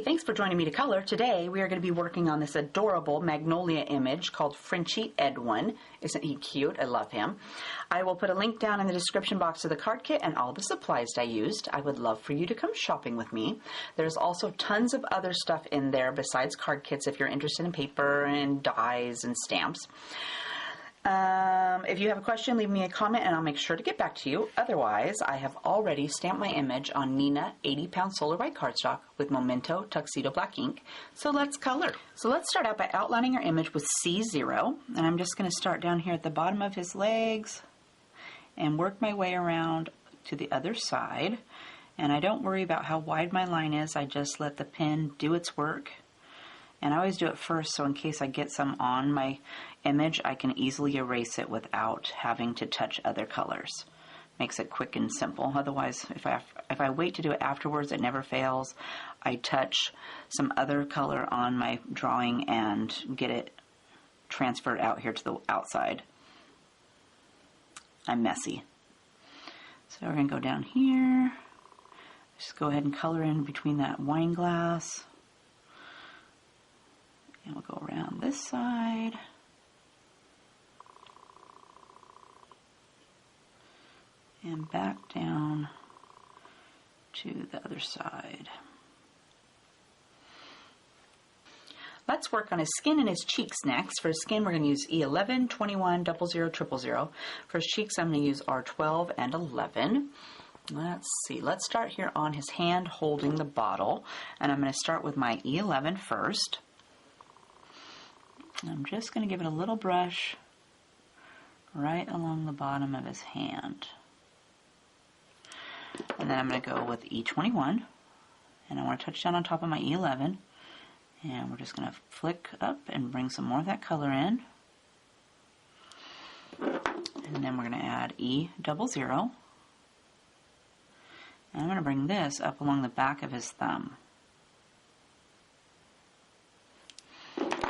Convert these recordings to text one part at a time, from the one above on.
Thanks for joining me to color. Today we are going to be working on this adorable Magnolia image called Frenchy Edwin. Isn't he cute? I love him. I will put a link down in the description box to the card kit and all the supplies I used. I would love for you to come shopping with me. There's also tons of other stuff in there besides card kits if you're interested in paper and dies and stamps. If you have a question, leave me a comment and I'll make sure to get back to you. Otherwise, I have already stamped my image on Neenah 80-pound solar white cardstock with Memento Tuxedo black ink. So let's color. So let's start out by outlining our image with C0. And I'm just going to start down here at the bottom of his legs and work my way around to the other side. And I don't worry about how wide my line is. I just let the pen do its work. And I always do it first, so in case I get some on my image, I can easily erase it without having to touch other colors. Makes it quick and simple. Otherwise, if I wait to do it afterwards, it never fails. I touch some other color on my drawing and get it transferred out here to the outside. I'm messy. So we're going to go down here. Just go ahead and color in between that wine glass. And we'll go around this side. And back down to the other side. Let's work on his skin and his cheeks next. For his skin, we're going to use E11, 21, 00, 000. For his cheeks, I'm going to use R12 and 11. Let's see. Let's start here on his hand holding the bottle. And I'm going to start with my E11 first. I'm just going to give it a little brush right along the bottom of his hand. And then I'm going to go with E21. And I want to touch down on top of my E11. And we're just going to flick up and bring some more of that color in. And then we're going to add E00. And I'm going to bring this up along the back of his thumb.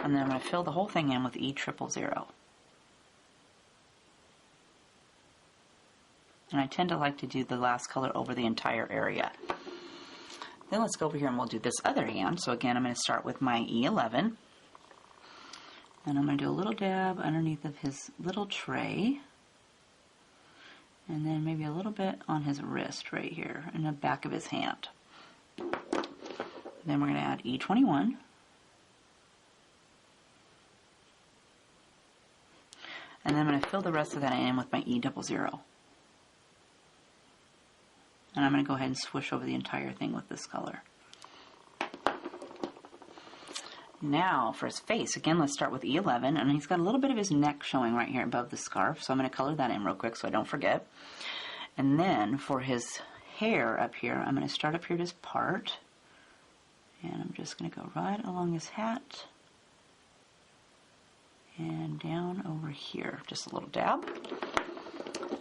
And then I'm going to fill the whole thing in with E000. And I tend to like to do the last color over the entire area. Then let's go over here and we'll do this other hand. So again, I'm going to start with my E11. And I'm going to do a little dab underneath of his little tray. And then maybe a little bit on his wrist right here in the back of his hand. Then we're going to add E21. And then I'm going to fill the rest of that in with my E00. And I'm going to go ahead and swoosh over the entire thing with this color. Now for his face, again, let's start with E11. And he's got a little bit of his neck showing right here above the scarf. So I'm going to color that in real quick so I don't forget. And then for his hair up here, I'm going to start up here at his part. And I'm just going to go right along his hat. And down over here, just a little dab.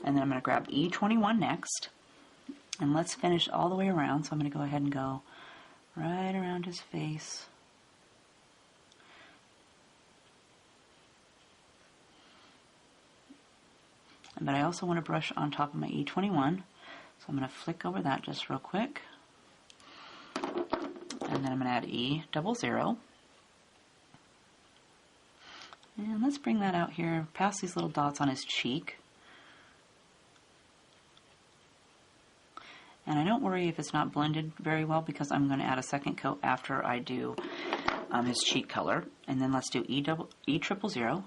And then I'm going to grab E21 next. And let's finish all the way around. So I'm going to go ahead and go right around his face. But I also want to brush on top of my E21. So I'm going to flick over that just real quick. And then I'm going to add E00. And let's bring that out here, past these little dots on his cheek. And I don't worry if it's not blended very well because I'm going to add a second coat after I do his cheek color. And then let's do E000.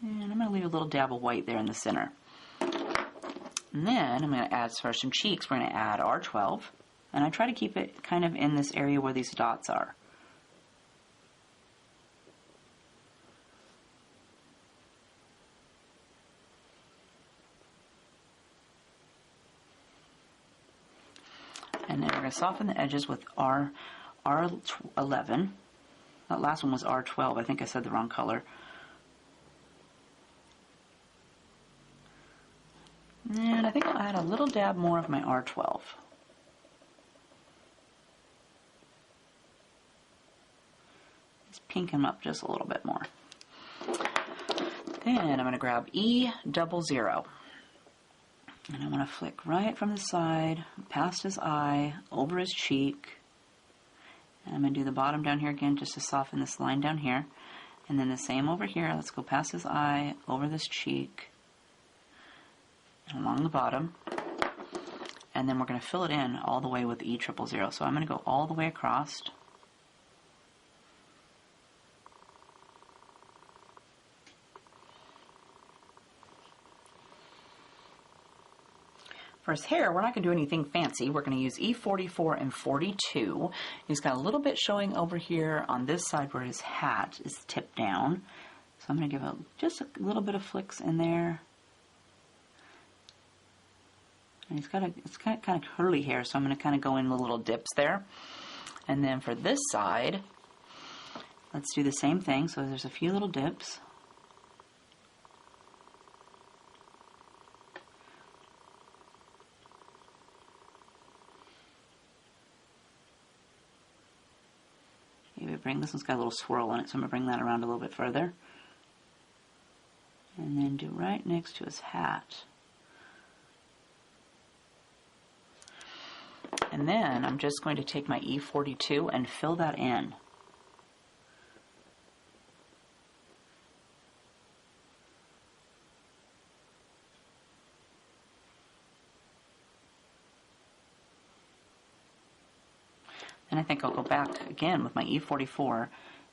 And I'm going to leave a little dab of white there in the center. And then I'm going to add, for some cheeks, we're going to add R12. And I try to keep it kind of in this area where these dots are. And then we're going to soften the edges with R11. That last one was R12. I think I said the wrong color. And I think I'll add a little dab more of my R12. Just pink them up just a little bit more. Then I'm going to grab E00. And I want to flick right from the side, past his eye, over his cheek. And I'm going to do the bottom down here again just to soften this line down here. And then the same over here. Let's go past his eye, over this cheek, and along the bottom. And then we're going to fill it in all the way with E000. So I'm going to go all the way across. For his hair, we're not going to do anything fancy. We're going to use E44 and 42. He's got a little bit showing over here on this side where his hat is tipped down. So I'm going to give just a little bit of flicks in there. And it's got kind of curly hair, so I'm going to kind of go in the little dips there. And then for this side, let's do the same thing. So there's a few little dips. This one's got a little swirl in it, so I'm going to bring that around a little bit further. And then do right next to his hat. And then I'm just going to take my E42 and fill that in. And I think I'll go back again with my E44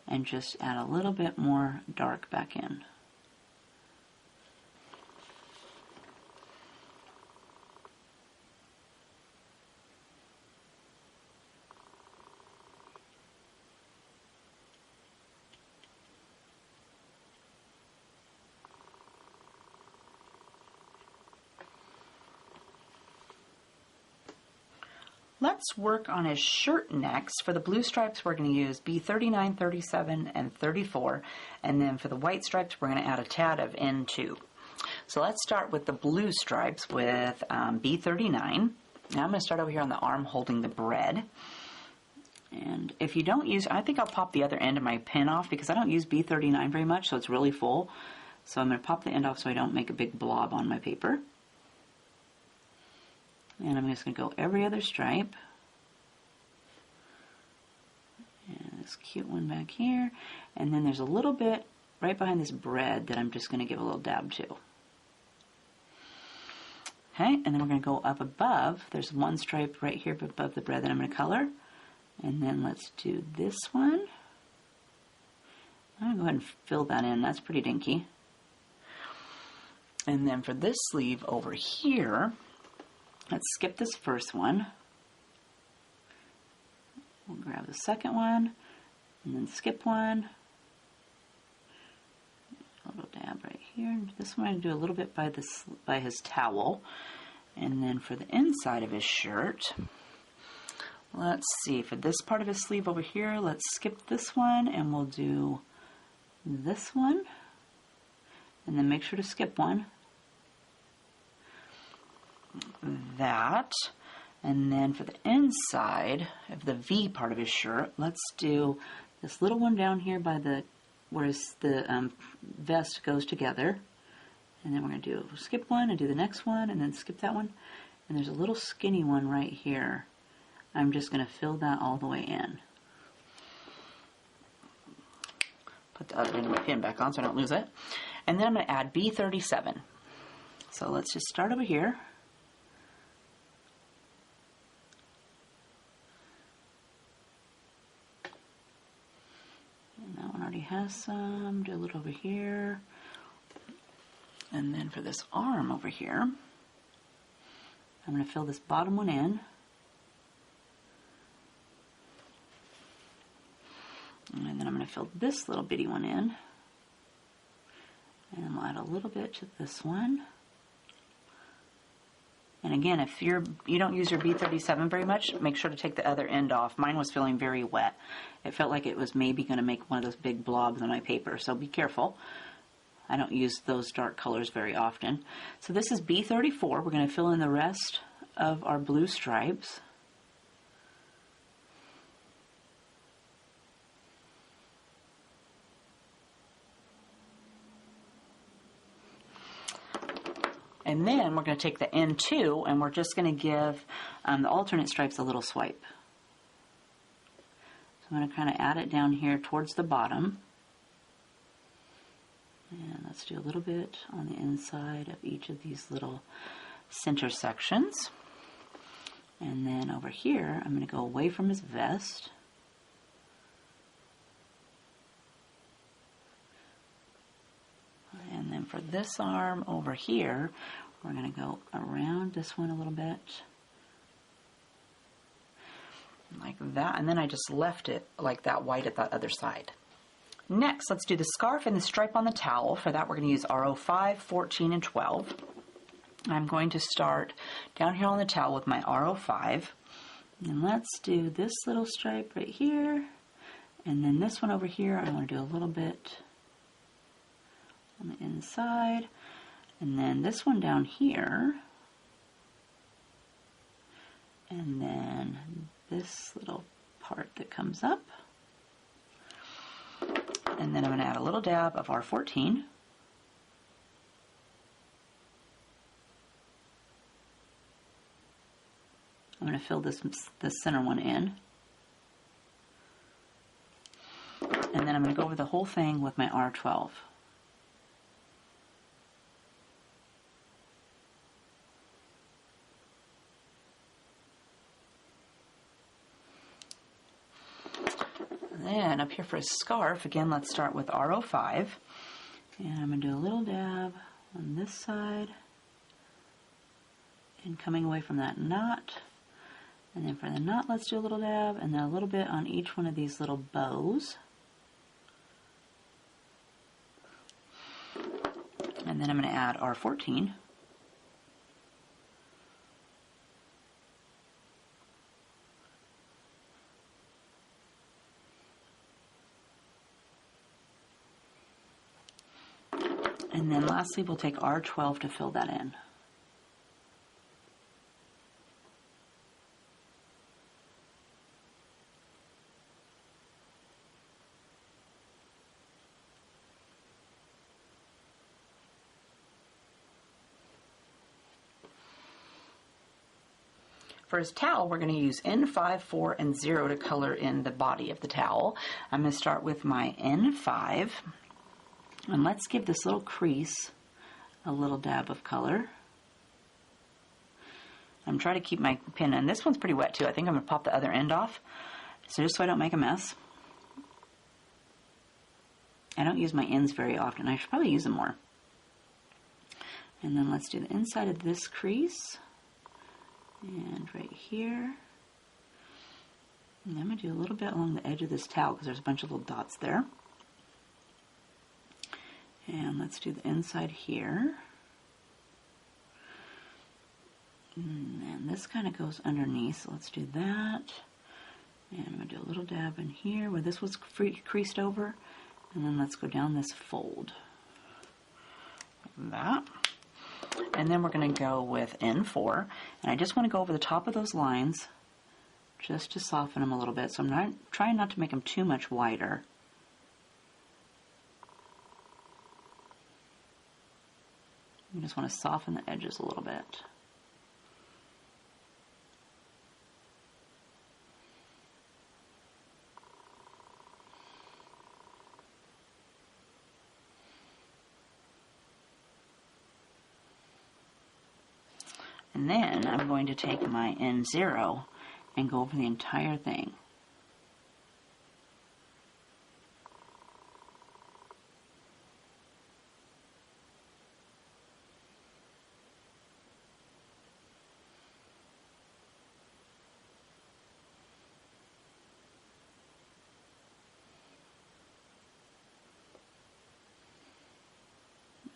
and just add a little bit more dark back in. Let's work on his shirt next. For the blue stripes, we're going to use B39, 37, and 34. And then for the white stripes, we're going to add a tad of N2. So let's start with the blue stripes with B39. Now I'm going to start over here on the arm holding the bread. And if you don't use, I think I'll pop the other end of my pin off because I don't use B39 very much, so it's really full. So I'm going to pop the end off so I don't make a big blob on my paper. And I'm just going to go every other stripe. And this cute one back here. And then there's a little bit right behind this bread that I'm just going to give a little dab to. Okay, and then we're going to go up above. There's one stripe right here above the bread that I'm going to color. And then let's do this one. I'm going to go ahead and fill that in. That's pretty dinky. And then for this sleeve over here, let's skip this first one. We'll grab the second one, and then skip one. A little dab right here. This one I'm going to do a little bit by his towel. And then for the inside of his shirt, let's see, for this part of his sleeve over here, let's skip this one, and we'll do this one. And then make sure to skip one. That. And then for the inside of the V part of his shirt, let's do this little one down here by the where the vest goes together. And then we're going to do skip one and do the next one and then skip that one. And there's a little skinny one right here. I'm just going to fill that all the way in. Put the other end of my pin back on so I don't lose it. And then I'm going to add B37. So let's just start over here. And that one already has some. Do a little over here. And then for this arm over here, I'm going to fill this bottom one in. And then I'm going to fill this little bitty one in. And we'll add a little bit to this one. And again, if you don't use your B37 very much, make sure to take the other end off. Mine was feeling very wet. It felt like it was maybe going to make one of those big blobs on my paper, so be careful. I don't use those dark colors very often. So this is B34. We're going to fill in the rest of our blue stripes. And then we're going to take the N2 and we're just going to give the alternate stripes a little swipe. So I'm going to kind of add it down here towards the bottom. And let's do a little bit on the inside of each of these little center sections. And then over here, I'm going to go away from his vest. And then for this arm over here, we're going to go around this one a little bit. Like that. And then I just left it like that white at that other side. Next, let's do the scarf and the stripe on the towel. For that, we're going to use RO5, 14, and 12. I'm going to start down here on the towel with my RO5. And let's do this little stripe right here. And then this one over here, I want to do a little bit on the inside, and then this one down here, and then this little part that comes up, and then I'm going to add a little dab of R14, I'm going to fill this center one in, and then I'm going to go over the whole thing with my R12. Then up here for a scarf, again, let's start with RO5. And I'm going to do a little dab on this side and coming away from that knot. And then for the knot, let's do a little dab and then a little bit on each one of these little bows. And then I'm going to add R14. And then lastly, we'll take R12 to fill that in. For his towel, we're going to use N5, 4, and 0 to color in the body of the towel. I'm going to start with my N5. And let's give this little crease a little dab of color. I'm trying to keep my pin in. This one's pretty wet too. I think I'm going to pop the other end off. So just so I don't make a mess. I don't use my ends very often. I should probably use them more. And then let's do the inside of this crease. And right here. And I'm going to do a little bit along the edge of this towel because there's a bunch of little dots there. And let's do the inside here. And this kind of goes underneath, so let's do that. And I'm going to do a little dab in here where this was creased over. And then let's go down this fold. Like that. And then we're going to go with N4. And I just want to go over the top of those lines just to soften them a little bit. So I'm trying not to make them too much wider. You just want to soften the edges a little bit. And then I'm going to take my N0 and go over the entire thing.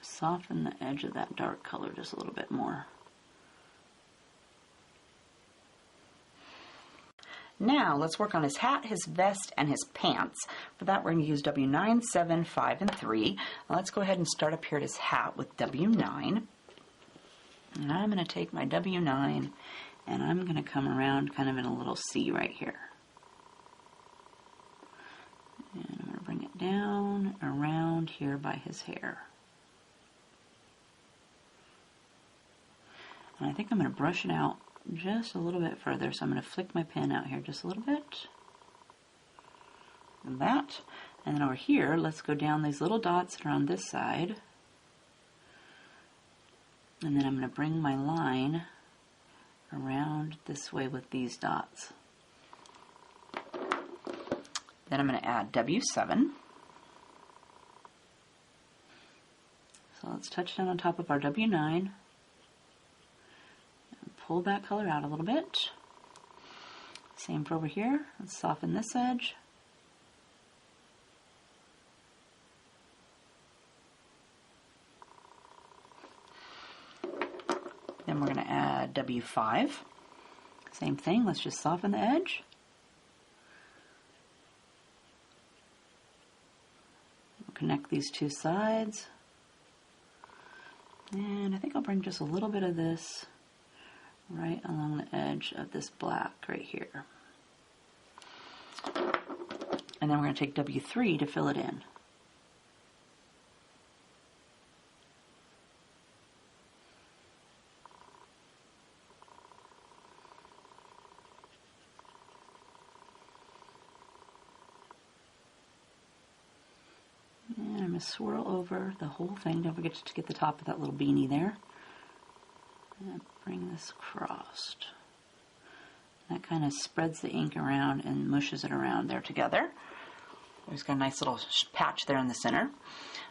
Soften the edge of that dark color just a little bit more. Now let's work on his hat, his vest, and his pants. For that we're going to use W9, 7, 5, and 3. Now let's go ahead and start up here at his hat with W9. And I'm going to take my W9 and I'm going to come around kind of in a little C right here. And I'm going to bring it down around here by his hair. And I think I'm going to brush it out just a little bit further, so I'm going to flick my pen out here just a little bit. And that. And then over here, let's go down these little dots that are on this side. And then I'm going to bring my line around this way with these dots. Then I'm going to add W7. So let's touch down on top of our W9. Pull that color out a little bit. Same for over here. Let's soften this edge. Then we're going to add W5. Same thing, let's just soften the edge. We'll connect these two sides. And I think I'll bring just a little bit of this right along the edge of this black right here. And then we're going to take W3 to fill it in. And I'm going to swirl over the whole thing. Don't forget to get the top of that little beanie there. And bring this across. That kind of spreads the ink around and mushes it around there together. There's got a nice little patch there in the center.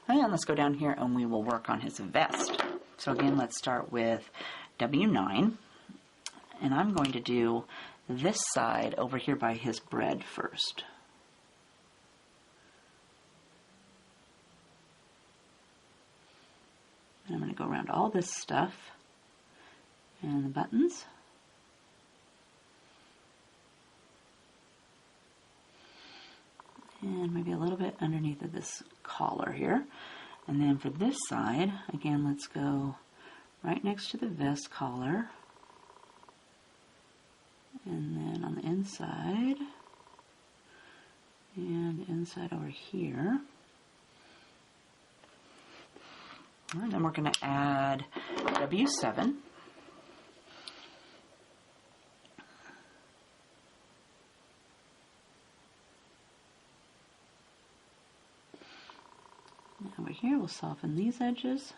And let's go down here and we will work on his vest. So again, let's start with W9. And I'm going to do this side over here by his bread first. And I'm going to go around all this stuff and the buttons. And maybe a little bit underneath of this collar here. And then for this side, again, let's go right next to the vest collar. And then on the inside, and inside over here. And then we're going to add W7. Over here, we'll soften these edges.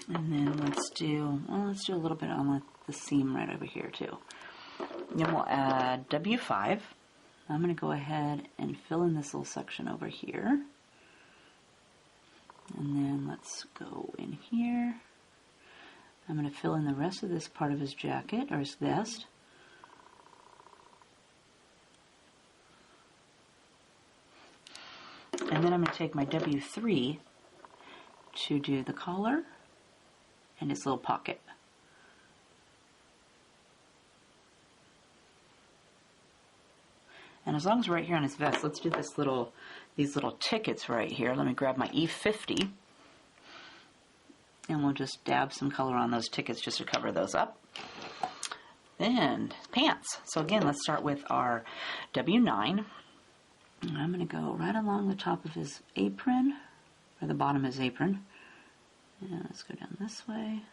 And then let's do a little bit on the seam right over here too. Then we'll add W5. I'm going to go ahead and fill in this little section over here. And then let's go in here. I'm going to fill in the rest of this part of his jacket, or his vest. And then I'm going to take my W3 to do the collar and his little pocket. And as long as we're right here on his vest, let's do these little tickets right here. Let me grab my E50. And we'll just dab some color on those tickets just to cover those up. Then pants. So again, let's start with our W9. And I'm going to go right along the top of his apron, or the bottom of his apron. And let's go down this way.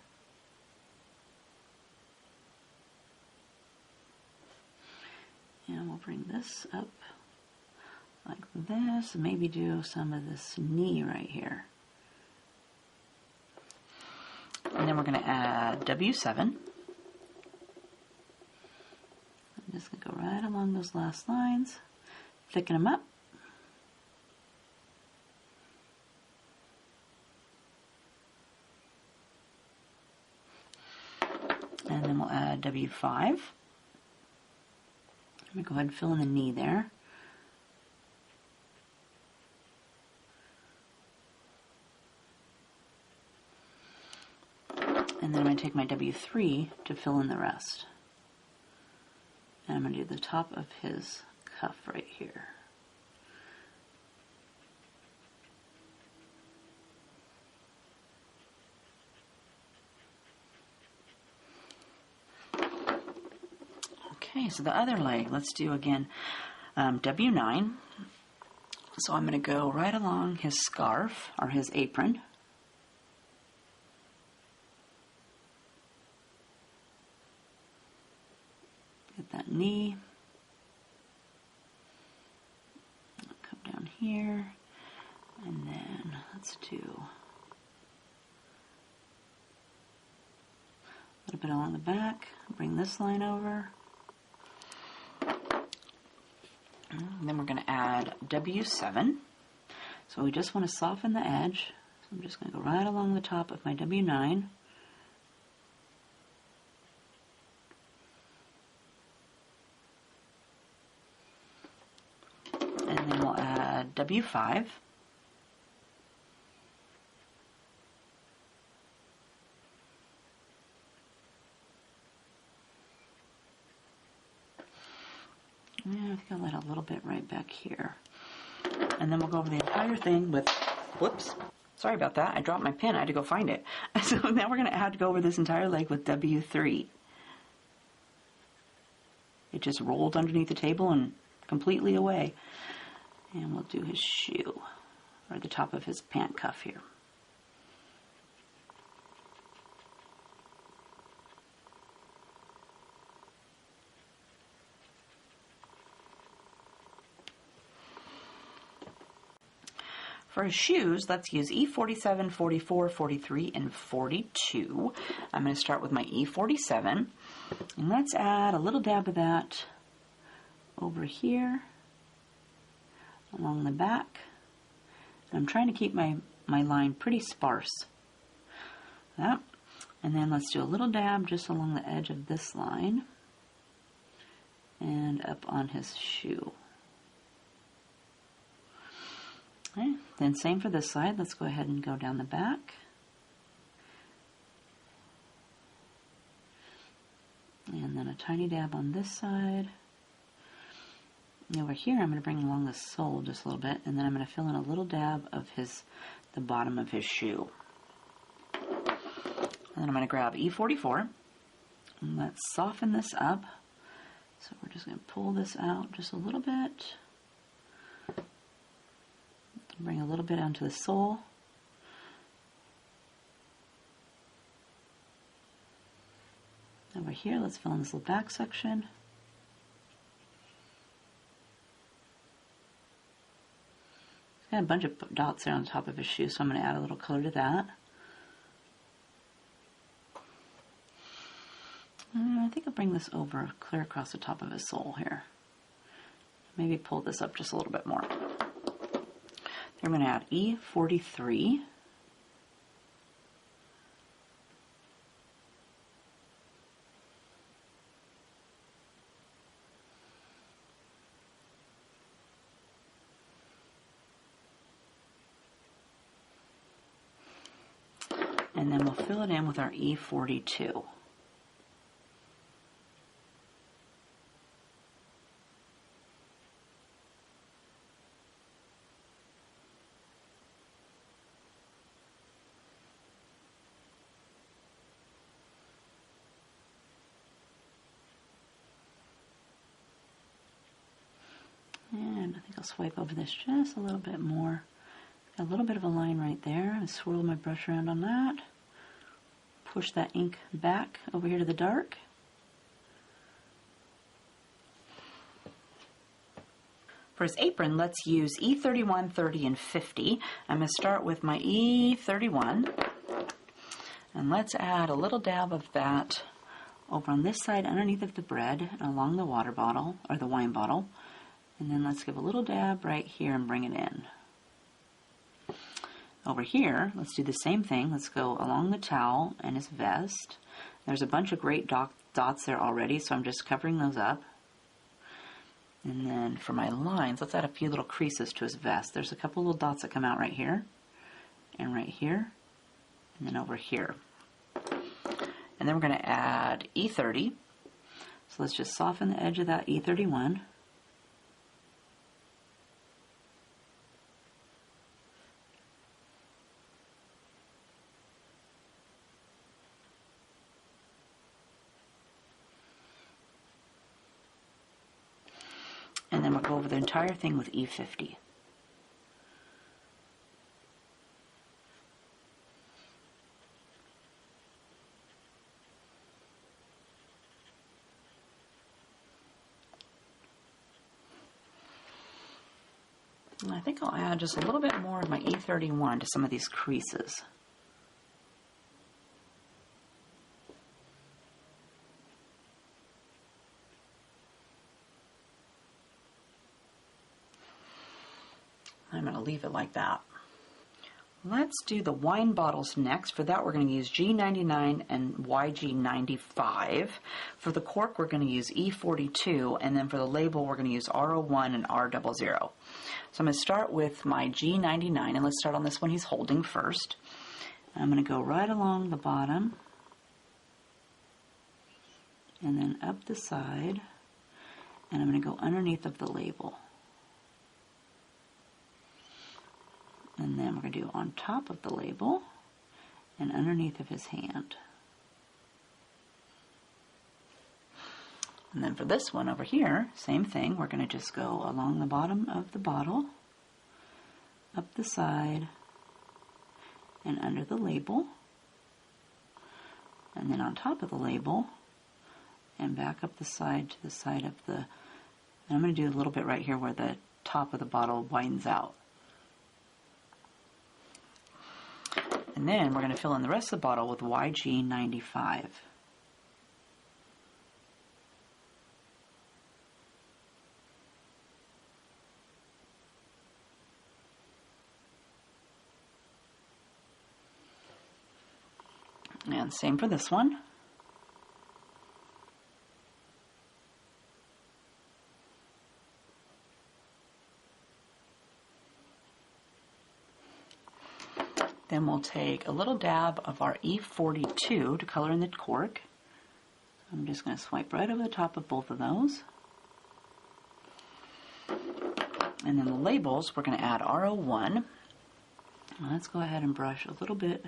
And we'll bring this up like this, and maybe do some of this knee right here. And then we're going to add W7. I'm just going to go right along those last lines, thicken them up. And then we'll add W5. I'm going to go ahead and fill in the knee there. take my W3 to fill in the rest. And I'm going to do the top of his cuff right here. Okay, so the other leg, let's do again W9. So I'm going to go right along his scarf, or his apron. Get that knee. I'll come down here, and then let's do a little bit along the back. Bring this line over. And then we're going to add W7. So we just want to soften the edge. So I'm just going to go right along the top of my W9. And then we'll add W5. Yeah, I think I'll let a little bit right back here. And then we'll go over the entire thing with, whoops, sorry about that. I dropped my pen. I had to go find it. So now we're going to have to go over this entire leg with W3. It just rolled underneath the table and completely away. And we'll do his shoe, or the top of his pant cuff here. For his shoes, let's use E47, 44, 43, and 42. I'm going to start with my E47. And let's add a little dab of that over here along the back. And I'm trying to keep my line pretty sparse. That. And then let's do a little dab just along the edge of this line and up on his shoe. Okay, then same for this side. Let's go ahead and go down the back. And then a tiny dab on this side. And over here I'm going to bring along the sole just a little bit, and then I'm going to fill in a little dab of the bottom of his shoe. And then I'm going to grab E44, and let's soften this up. So we're just going to pull this out just a little bit. Bring a little bit onto the sole. Over here, let's fill in this little back section. He's got a bunch of dots there on top of his shoe, so I'm going to add a little color to that. I think I'll bring this over clear across the top of his sole here. Maybe pull this up just a little bit more. I'm going to add E43. And then we'll fill it in with our E42. And I think I'll swipe over this just a little bit more. Got a little bit of a line right there. I swirl my brush around on that. Push that ink back over here to the dark. For his apron, let's use E31, 30, and 50. I'm going to start with my E31. And let's add a little dab of that over on this side underneath of the bread and along the water bottle, or the wine bottle. And then let's give a little dab right here and bring it in. Over here, let's do the same thing. Let's go along the towel and his vest. There's a bunch of great dots there already, so I'm just covering those up. And then for my lines, let's add a few little creases to his vest. There's a couple little dots that come out right here, and right here, and then over here. And then we're going to add E30. So let's just soften the edge of that E31. And then we'll go over the entire thing with E50. And I think I'll add just a little bit more of my E31 to some of these creases. I'm going to leave it like that. Let's do the wine bottles next. For that, we're going to use G99 and YG95. For the cork, we're going to use E42, and then for the label, we're going to use R01 and R00. So I'm going to start with my G99, and let's start on this one he's holding first. I'm going to go right along the bottom, and then up the side, and I'm going to go underneath of the label. And then we're going to do on top of the label and underneath of his hand. And then for this one over here, same thing. We're going to just go along the bottom of the bottle, up the side, and under the label. And then on top of the label, and back up the side to the side of the... And I'm going to do a little bit right here where the top of the bottle widens out. And then we're going to fill in the rest of the bottle with YG95. And same for this one. Then we'll take a little dab of our E42 to color in the cork. I'm just going to swipe right over the top of both of those. And then the labels, we're going to add R01. Let's go ahead and brush a little bit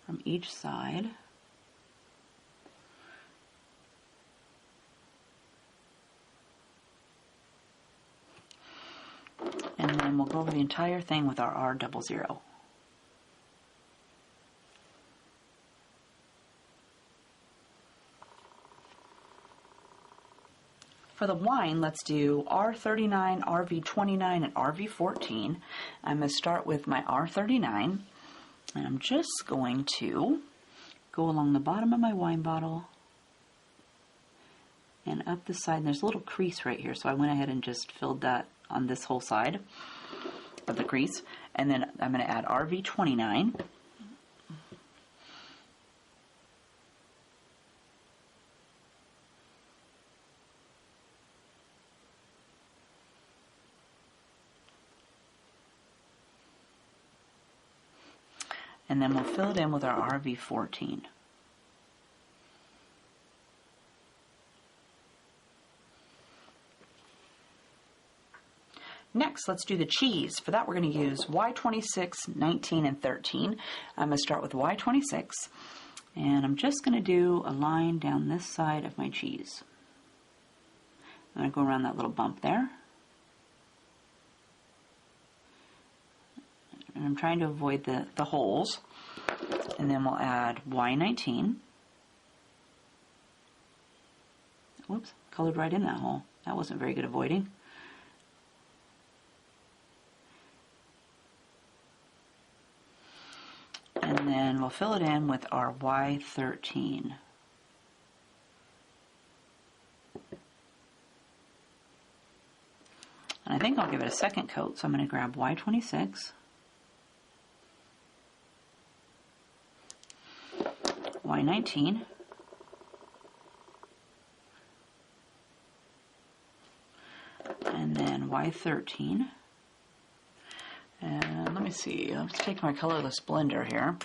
from each side. And then we'll go over the entire thing with our R00. For the wine, let's do R39, RV29, and RV14. I'm going to start with my R39, and I'm just going to go along the bottom of my wine bottle and up the side. And there's a little crease right here, so I went ahead and just filled that on this whole side of the crease. And then I'm going to add RV29. And then we'll fill it in with our RV14. Next, let's do the cheese. For that, we're going to use Y26, 19, and 13. I'm going to start with Y26, and I'm just going to do a line down this side of my cheese. I'm going to go around that little bump there. And I'm trying to avoid the holes. And then we'll add Y19. Whoops, colored right in that hole. That wasn't very good avoiding. And then we'll fill it in with our Y13. And I think I'll give it a second coat, so I'm going to grab Y26, Y19, and then Y13. And let me see, let's take my colorless blender here.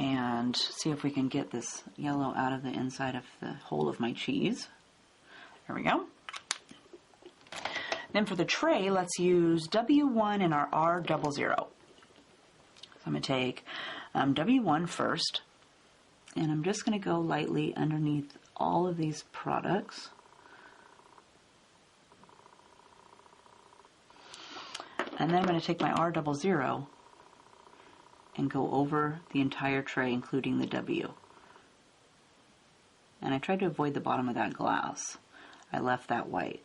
and see if we can get this yellow out of the inside of the hole of my cheese. There we go. Then for the tray, let's use W1 and our R00. So I'm going to take W1 first, and I'm just going to go lightly underneath all of these products. And then I'm going to take my R00 and go over the entire tray, including the W. And I tried to avoid the bottom of that glass. I left that white.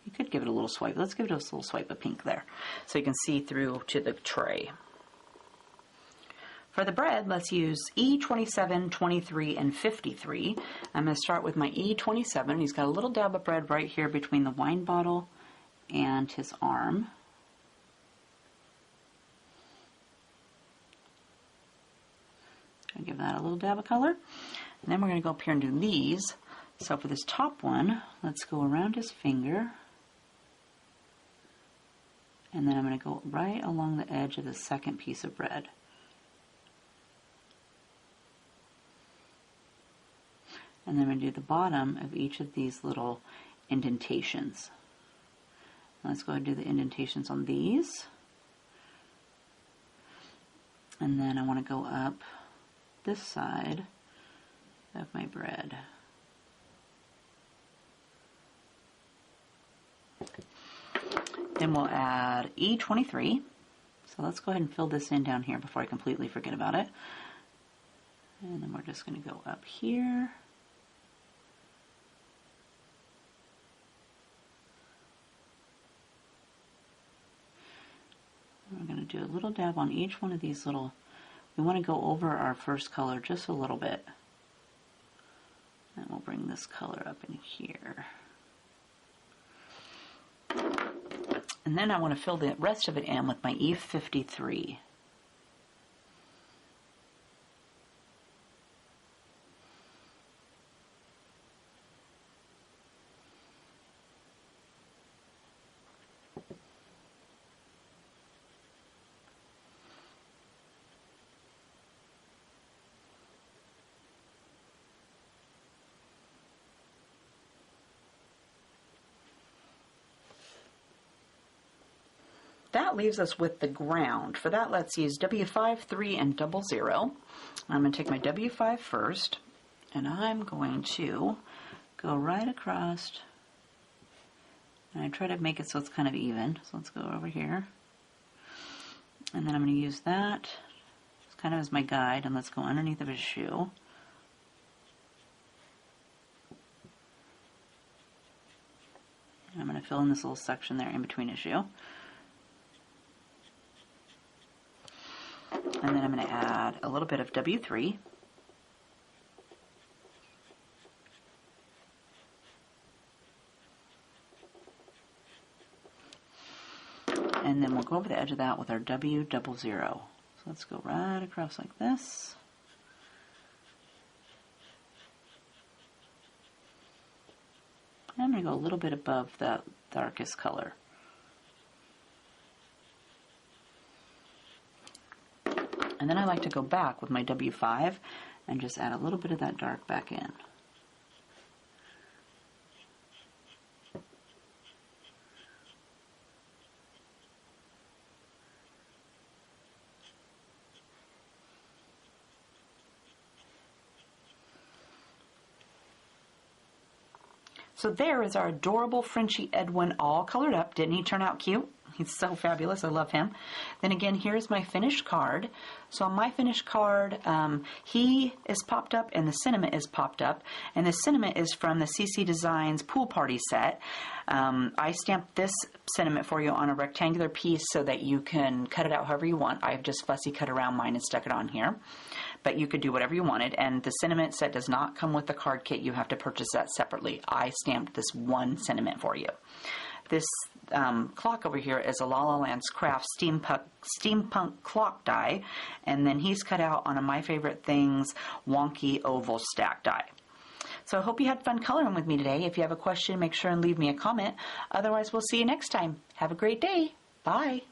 You could give it a little swipe. Let's give it a little swipe of pink there, so you can see through to the tray. For the bread, let's use E27, 23, and 53. I'm going to start with my E27. He's got a little dab of bread right here between the wine bottle and his arm. I'll give that a little dab of color. And then we're going to go up here and do these. So for this top one, let's go around his finger. And then I'm going to go right along the edge of the second piece of bread. And then I'm going to do the bottom of each of these little indentations. Let's go ahead and do the indentations on these. And then I want to go up this side of my bread. Then we'll add E23. So let's go ahead and fill this in down here before I completely forget about it. And then we're just going to go up here. We're going to do a little dab on each one of these little. We want to go over our first color just a little bit. And we'll bring this color up in here. And then I want to fill the rest of it in with my E53. That leaves us with the ground. For that, let's use W5, 3, and 00. I'm going to take my W5 first, and I'm going to go right across, and I try to make it so it's kind of even. So let's go over here, and then I'm going to use that kind of as my guide, and let's go underneath of his shoe. And I'm going to fill in this little section there in between his shoe. And then I'm going to add a little bit of W3. And then we'll go over the edge of that with our W00. So let's go right across like this. And I'm going to go a little bit above that darkest color. And then I like to go back with my W5 and just add a little bit of that dark back in. So there is our adorable Frenchy Edwin all colored up. Didn't he turn out cute? He's so fabulous. I love him. Then again, here's my finished card. So on my finished card, he is popped up and the sentiment is popped up. And the sentiment is from the CC Designs Pool Party set. I stamped this sentiment for you on a rectangular piece so that you can cut it out however you want. I've just fussy cut around mine and stuck it on here. But you could do whatever you wanted. And the sentiment set does not come with the card kit. You have to purchase that separately. I stamped this one sentiment for you. This clock over here is a La La Land's Craft steampunk clock die, and then he's cut out on a My Favorite Things wonky oval stack die. So I hope you had fun coloring with me today. If you have a question, make sure and leave me a comment. Otherwise, we'll see you next time. Have a great day. Bye.